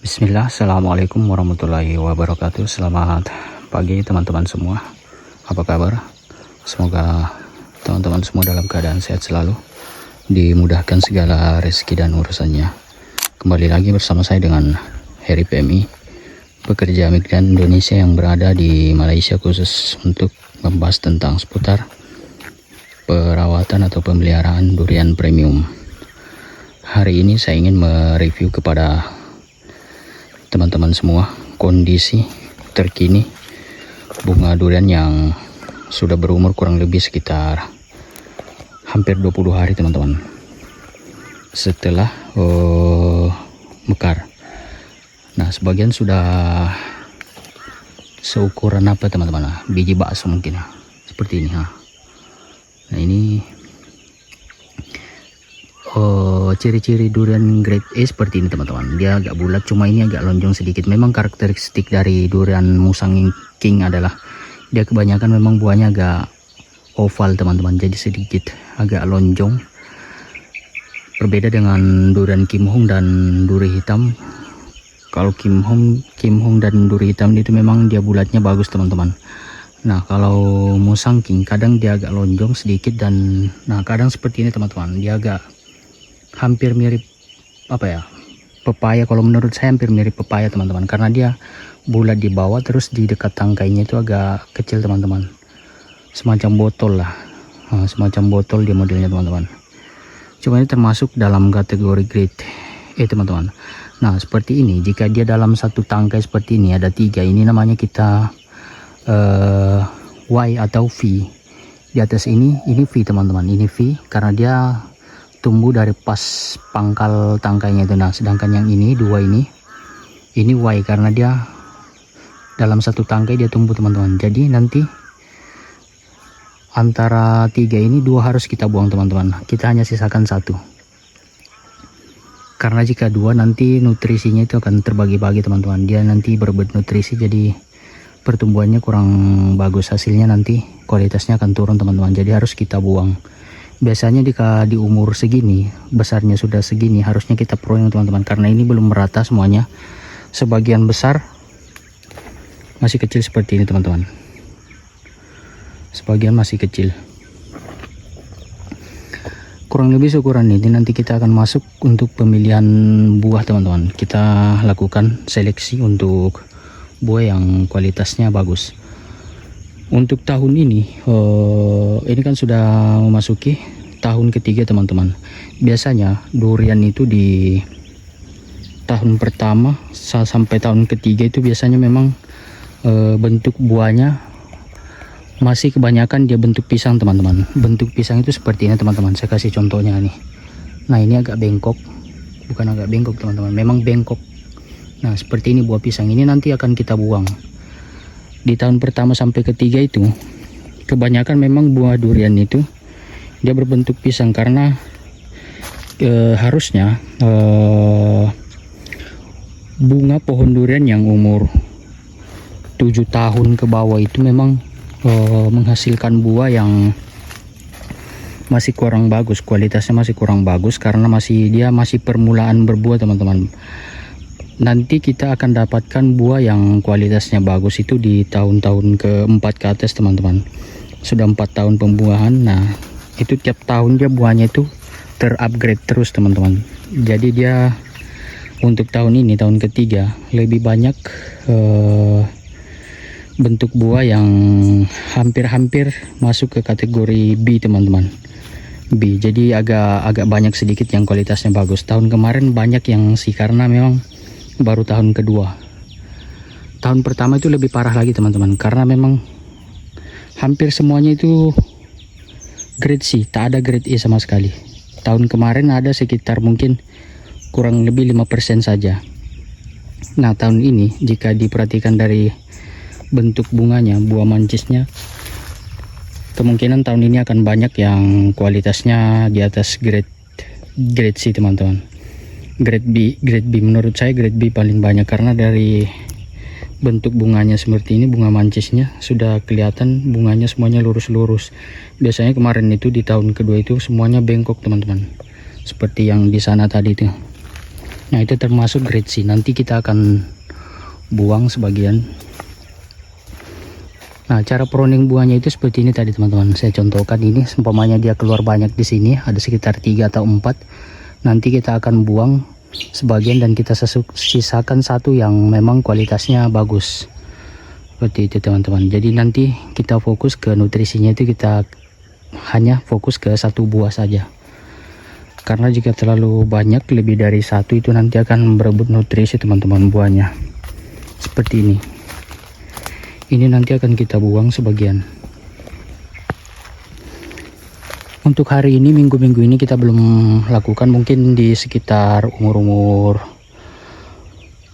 Bismillah, Assalamualaikum warahmatullahi wabarakatuh. Selamat pagi teman-teman semua. Apa kabar? Semoga teman-teman semua dalam keadaan sehat selalu, dimudahkan segala rezeki dan urusannya. Kembali lagi bersama saya dengan Heri PMI, pekerja migran Indonesia yang berada di Malaysia, khusus untuk membahas tentang seputar perawatan atau pemeliharaan durian premium. Hari ini saya ingin mereview kepada teman-teman semua kondisi terkini bunga durian yang sudah berumur kurang lebih sekitar hampir 20 hari teman-teman setelah mekar. Nah, sebagian sudah seukuran apa teman-teman, biji bakso mungkin seperti ini. Nah, ini ciri-ciri durian grade A seperti ini teman-teman. Dia agak bulat, cuma ini agak lonjong sedikit. Memang karakteristik dari durian Musang King adalah dia kebanyakan memang buahnya agak oval teman-teman, jadi sedikit agak lonjong. Berbeda dengan durian Kim Hong dan duri hitam. Kalau Kim Hong dan duri hitam itu memang dia bulatnya bagus teman-teman. Nah, kalau Musang King kadang dia agak lonjong sedikit, dan nah kadang seperti ini teman-teman. Dia agak hampir mirip pepaya. Kalau menurut saya hampir mirip pepaya teman-teman, karena dia bulat di bawah, terus di dekat tangkainya itu agak kecil teman-teman, semacam botol lah. Semacam botol dia modelnya teman-teman. Cuma ini termasuk dalam kategori grade A teman-teman. Nah, seperti ini, jika dia dalam satu tangkai seperti ini ada 3, ini namanya kita Y atau V. Di atas ini V teman-teman, ini V karena dia tumbuh dari pas pangkal tangkainya itu. Nah, sedangkan yang ini 2 ini Y karena dia dalam satu tangkai dia tumbuh teman-teman. Jadi nanti antara 3 ini 2 harus kita buang teman-teman, kita hanya sisakan 1, karena jika 2 nanti nutrisinya itu akan terbagi-bagi teman-teman. Dia nanti berebut nutrisi, jadi pertumbuhannya kurang bagus, hasilnya nanti kualitasnya akan turun teman-teman. Jadi harus kita buang. Biasanya jika di umur segini, besarnya sudah segini, harusnya kita pruning teman-teman, karena ini belum merata semuanya. Sebagian besar masih kecil seperti ini teman-teman, sebagian masih kecil. Kurang lebih ukuran ini. Nanti kita akan masuk untuk pemilihan buah teman-teman. Kita lakukan seleksi untuk buah yang kualitasnya bagus. Untuk tahun ini kan sudah memasuki tahun ketiga teman-teman. Biasanya durian itu di tahun pertama sampai tahun ketiga itu biasanya memang bentuk buahnya masih kebanyakan dia bentuk pisang teman-teman. Bentuk pisang itu seperti ini teman-teman. Saya kasih contohnya nih. Nah, ini agak bengkok, bukan agak bengkok teman-teman, memang bengkok. Nah, seperti ini buah pisang. Ini nanti akan kita buang. Di tahun pertama sampai ketiga itu kebanyakan memang buah durian itu dia berbentuk pisang, karena harusnya bunga pohon durian yang umur 7 tahun ke bawah itu memang menghasilkan buah yang masih kurang bagus, kualitasnya masih kurang bagus, karena dia masih permulaan berbuah teman-teman. Nanti kita akan dapatkan buah yang kualitasnya bagus itu di tahun-tahun ke-4 ke atas teman-teman. Sudah 4 tahun pembuahan. Nah, itu tiap tahun dia buahnya itu terupgrade terus teman-teman. Jadi dia untuk tahun ini, tahun ketiga, lebih banyak bentuk buah yang hampir-hampir masuk ke kategori B teman-teman. B. Jadi agak banyak sedikit yang kualitasnya bagus. Tahun kemarin banyak yang C, karena memang baru tahun kedua. Tahun pertama itu lebih parah lagi teman-teman, karena memang hampir semuanya itu grade C, tak ada grade E sama sekali. Tahun kemarin ada sekitar mungkin kurang lebih 5% saja. Nah, tahun ini jika diperhatikan dari bentuk bunganya, buah mancisnya, kemungkinan tahun ini akan banyak yang kualitasnya di atas grade C teman-teman. Grade B menurut saya grade B paling banyak, karena dari bentuk bunganya seperti ini, bunga mancisnya sudah kelihatan, bunganya semuanya lurus-lurus. Biasanya kemarin itu di tahun kedua itu semuanya bengkok teman-teman, seperti yang di sana tadi itu. Nah itu termasuk grade C. Nanti kita akan buang sebagian. Nah cara pruning buahnya itu seperti ini tadi teman-teman. Saya contohkan ini, seumpamanya dia keluar banyak di sini, ada sekitar 3 atau 4. Nanti kita akan buang sebagian dan kita sisakan satu yang memang kualitasnya bagus. Seperti itu teman-teman. Jadi nanti kita fokus ke nutrisinya, itu kita hanya fokus ke satu buah saja. Karena jika terlalu banyak, lebih dari satu, itu nanti akan berebut nutrisi teman-teman buahnya. Seperti ini. Ini nanti akan kita buang sebagian. Untuk hari ini, minggu-minggu ini kita belum lakukan, mungkin di sekitar umur-umur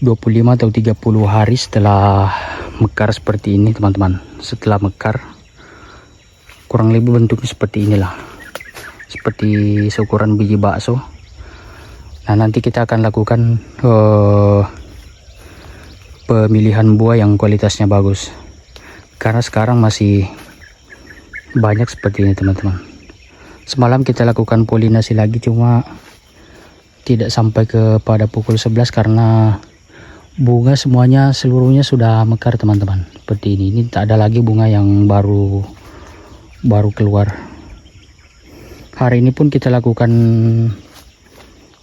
25 atau 30 hari setelah mekar seperti ini teman-teman. Setelah mekar kurang lebih bentuknya seperti inilah, seperti seukuran biji bakso. Nah nanti kita akan lakukan pemilihan buah yang kualitasnya bagus, karena sekarang masih banyak seperti ini teman-teman. Semalam kita lakukan polinasi lagi, cuma tidak sampai kepada pukul 11 karena bunga semuanya seluruhnya sudah mekar teman-teman. Seperti ini tak ada lagi bunga yang baru keluar. Hari ini pun kita lakukan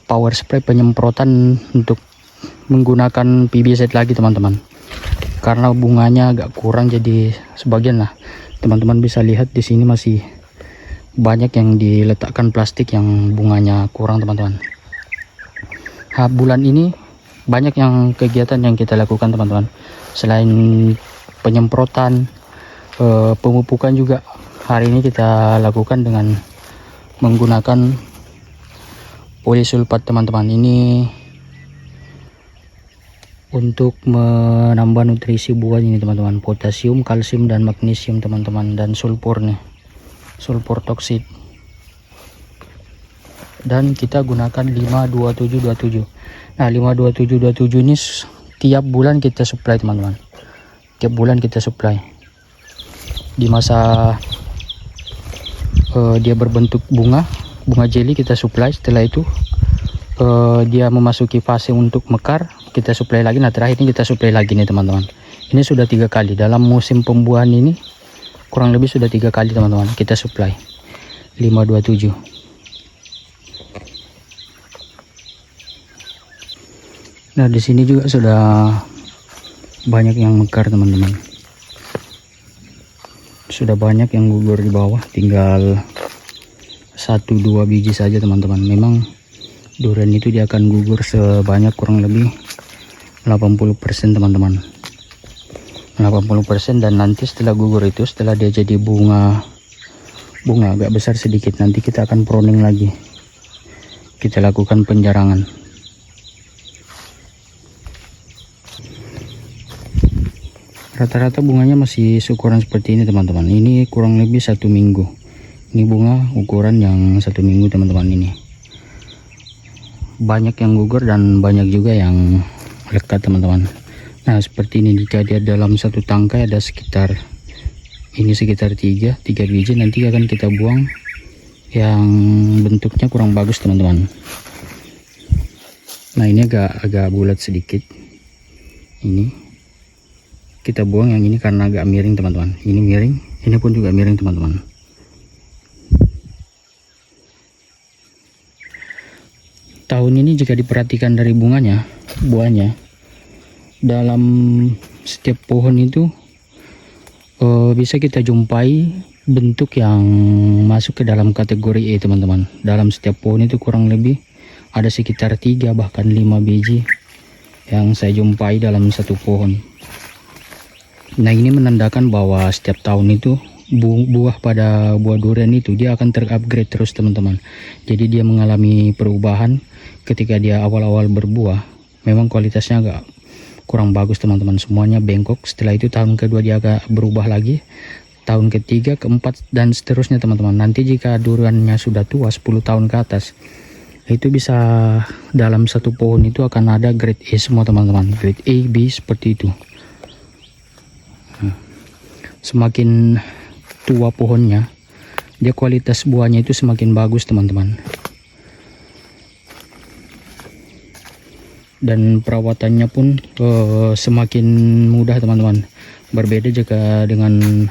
power spray, penyemprotan untuk menggunakan PBZ lagi teman-teman, karena bunganya agak kurang. Jadi sebagian lah teman-teman bisa lihat di sini masih banyak yang diletakkan plastik yang bunganya kurang teman-teman. Bulan ini banyak yang kegiatan yang kita lakukan teman-teman. Selain penyemprotan, pemupukan juga hari ini kita lakukan dengan menggunakan polisulfat teman-teman. Ini untuk menambah nutrisi buah ini teman-teman, potasium, kalsium dan magnesium teman-teman, dan sulfur nih, sulfur toksik. Dan kita gunakan 52727. Nah 52727 ini tiap bulan kita supply teman-teman, tiap bulan kita supply. Di masa dia berbentuk bunga jeli kita supply. Setelah itu dia memasuki fase untuk mekar, kita supply lagi. Nah terakhir ini kita supply lagi nih teman-teman. Ini sudah 3 kali dalam musim pembuahan ini, kurang lebih sudah 3 kali teman-teman kita supply 527. Nah di sini juga sudah banyak yang mekar teman-teman, sudah banyak yang gugur di bawah, tinggal 1-2 biji saja teman-teman. Memang durian itu dia akan gugur sebanyak kurang lebih 80% teman-teman, 80%. Dan nanti setelah gugur itu, setelah dia jadi bunga agak besar sedikit, nanti kita akan pruning lagi, kita lakukan penjarangan. Rata-rata bunganya masih ukuran seperti ini teman-teman. Ini kurang lebih 1 minggu. Ini bunga ukuran yang 1 minggu teman-teman. Ini banyak yang gugur dan banyak juga yang lekat teman-teman. Nah seperti ini, jika dia dalam satu tangkai ada sekitar 3 biji, nanti akan kita buang yang bentuknya kurang bagus teman-teman. Nah ini agak bulat sedikit, ini kita buang yang ini karena agak miring teman-teman. Ini miring, ini pun juga miring teman-teman. Tahun ini jika diperhatikan dari buahnya, dalam setiap pohon itu bisa kita jumpai bentuk yang masuk ke dalam kategori E teman-teman. Dalam setiap pohon itu kurang lebih ada sekitar 3 bahkan 5 biji yang saya jumpai dalam satu pohon. Nah ini menandakan bahwa setiap tahun itu buah durian itu dia akan terupgrade terus teman-teman. Jadi dia mengalami perubahan. Ketika dia awal-awal berbuah memang kualitasnya agak kurang bagus teman-teman, semuanya bengkok. Setelah itu tahun kedua dia agak berubah lagi, tahun ketiga, keempat dan seterusnya teman-teman. Nanti jika duriannya sudah tua 10 tahun ke atas, itu bisa dalam satu pohon itu akan ada grade E semua teman-teman, grade A, B seperti itu. Semakin tua pohonnya, dia kualitas buahnya itu semakin bagus teman-teman. dan perawatannya pun semakin mudah teman-teman. Berbeda jika dengan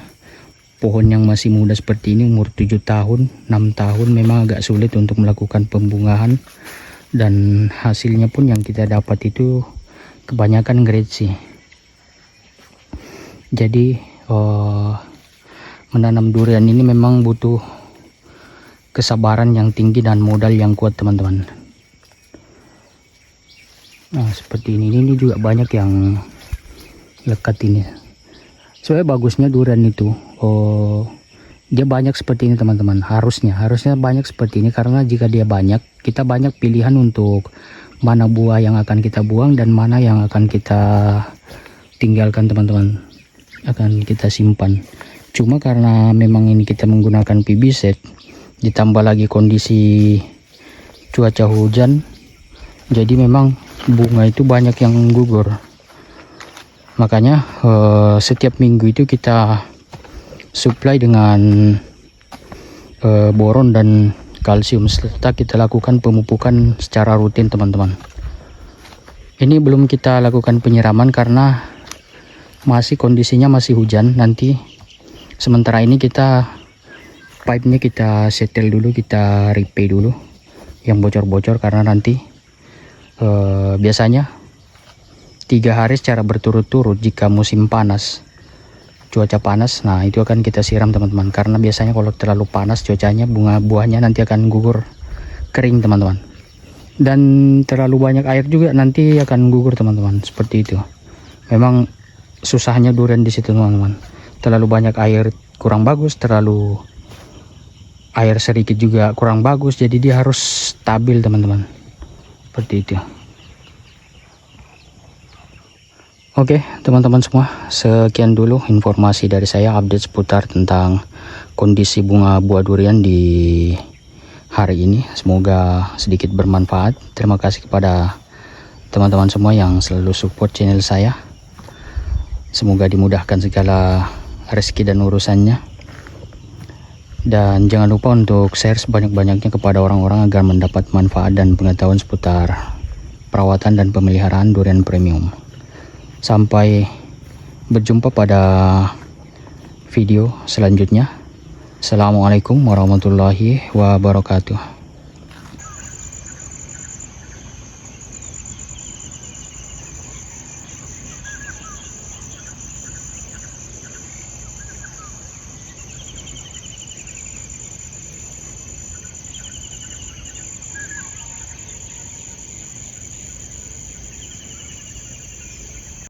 pohon yang masih muda seperti ini, umur 7 tahun 6 tahun, memang agak sulit untuk melakukan pembungaan, dan hasilnya pun yang kita dapat itu kebanyakan grade C. Jadi menanam durian ini memang butuh kesabaran yang tinggi dan modal yang kuat teman-teman. Nah seperti ini juga banyak yang lekat ini. Soalnya bagusnya durian itu dia banyak seperti ini teman-teman. Harusnya banyak seperti ini, karena jika dia banyak, kita banyak pilihan untuk mana buah yang akan kita buang dan mana yang akan kita tinggalkan teman-teman, akan kita simpan. Cuma karena memang ini kita menggunakan PBZ, ditambah lagi kondisi cuaca hujan, jadi memang bunga itu banyak yang gugur. Makanya setiap minggu itu kita supply dengan boron dan kalsium, serta kita lakukan pemupukan secara rutin teman-teman. Ini belum kita lakukan penyiraman karena kondisinya masih hujan. Nanti sementara ini kita pipe-nya kita setel dulu, kita repair dulu yang bocor-bocor, karena nanti biasanya 3 hari secara berturut-turut jika musim panas, cuaca panas, nah itu akan kita siram teman-teman. Karena biasanya kalau terlalu panas cuacanya, buahnya nanti akan gugur kering teman-teman, dan terlalu banyak air juga nanti akan gugur teman-teman. Seperti itu memang susahnya durian di situ teman-teman. Terlalu banyak air kurang bagus, terlalu air sedikit juga kurang bagus, jadi dia harus stabil teman-teman, seperti itu. Oke teman-teman semua, sekian dulu informasi dari saya, update seputar tentang kondisi bunga buah durian di hari ini. Semoga sedikit bermanfaat. Terima kasih kepada teman-teman semua yang selalu support channel saya. Semoga dimudahkan segala rezeki dan urusannya. Dan jangan lupa untuk share sebanyak-banyaknya kepada orang-orang agar mendapat manfaat dan pengetahuan seputar perawatan dan pemeliharaan durian premium. Sampai berjumpa pada video selanjutnya. Assalamualaikum warahmatullahi wabarakatuh.